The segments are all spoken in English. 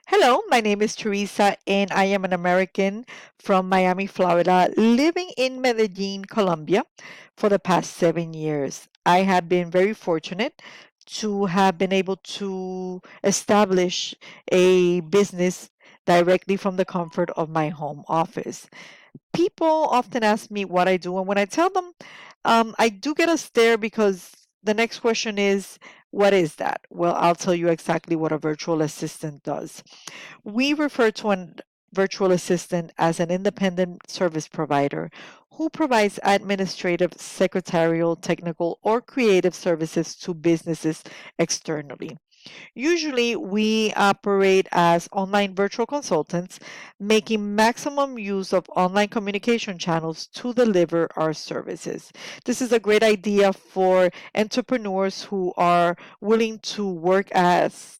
Hello, my name is Teresa, and I am an American from Miami, Florida, living in Medellin, Colombia for the past 7 years. I have been very fortunate to have been able to establish a business directly from the comfort of my home office. People often ask me what I do, and when I tell them, I do get a stare because the next question is, what is that? Well, I'll tell you exactly what a virtual assistant does. We refer to an virtual assistant as an independent service provider who provides administrative, secretarial, technical, or creative services to businesses externally. Usually, we operate as online virtual consultants, making maximum use of online communication channels to deliver our services. This is a great idea for entrepreneurs who are willing to work as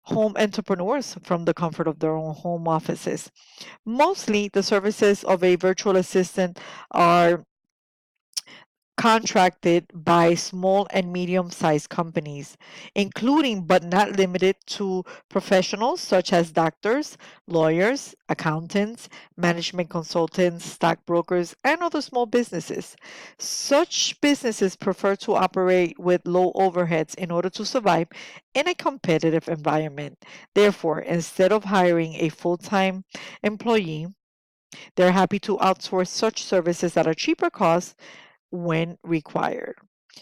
home entrepreneurs from the comfort of their own home offices. Mostly, the services of a virtual assistant are contracted by small and medium sized companies, including but not limited to professionals such as doctors, lawyers, accountants, management consultants, stockbrokers, and other small businesses. Such businesses prefer to operate with low overheads in order to survive in a competitive environment. Therefore, instead of hiring a full time employee, they're happy to outsource such services at a cheaper cost when required.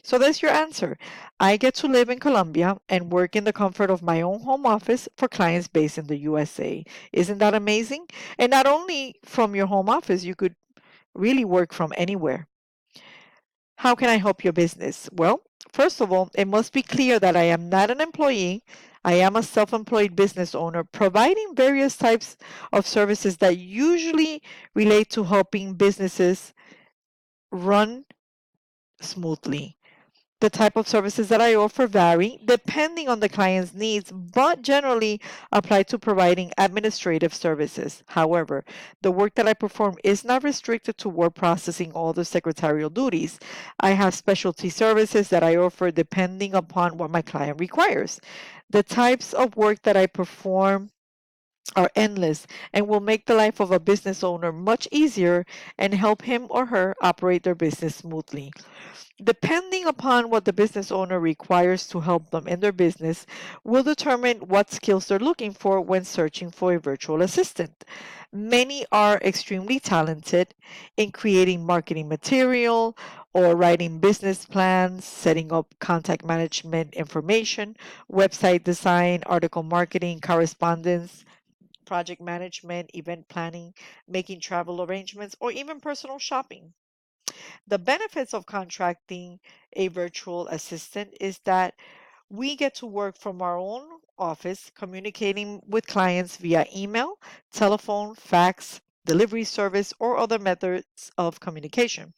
So there's your answer. I get to live in Colombia and work in the comfort of my own home office for clients based in the USA. Isn't that amazing? And not only from your home office, you could really work from anywhere. How can I help your business? Well, first of all, it must be clear that I am not an employee. I am a self employed business owner providing various types of services that usually relate to helping businesses run smoothly. The type of services that I offer vary depending on the client's needs, but generally apply to providing administrative services. However, the work that I perform is not restricted to word processing or other secretarial duties. I have specialty services that I offer depending upon what my client requires. The types of work that I perform are endless and will make the life of a business owner much easier and help him or her operate their business smoothly. Depending upon what the business owner requires to help them in their business, will determine what skills they're looking for when searching for a virtual assistant. Many are extremely talented in creating marketing material or writing business plans, setting up contact management information, website design, article marketing, correspondence, project management, event planning, making travel arrangements, or even personal shopping. The benefits of contracting a virtual assistant is that we get to work from our own office, communicating with clients via email, telephone, fax, delivery service, or other methods of communication.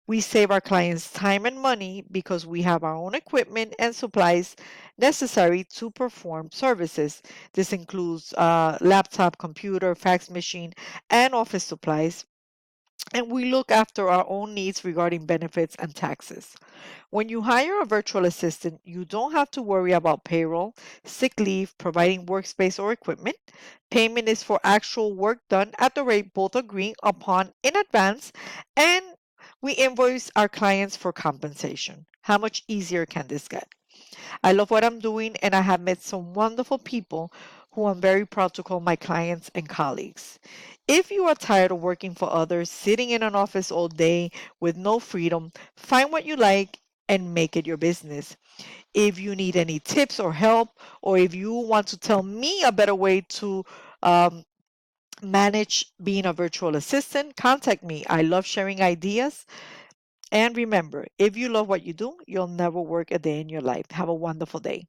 We save our clients time and money because we have our own equipment and supplies necessary to perform services. This includes laptop, computer, fax machine, and office supplies, and we look after our own needs regarding benefits and taxes. When you hire a virtual assistant, you don't have to worry about payroll, sick leave, providing workspace or equipment. Payment is for actual work done at the rate both agree upon in advance, and we invoice our clients for compensation. How much easier can this get? I love what I'm doing, and I have met some wonderful people who I'm very proud to call my clients and colleagues. If you are tired of working for others, sitting in an office all day with no freedom, find what you like and make it your business. If you need any tips or help, or if you want to tell me a better way to um, manage being a virtual assistant, contact me. I love sharing ideas. And remember, if you love what you do, you'll never work a day in your life. Have a wonderful day.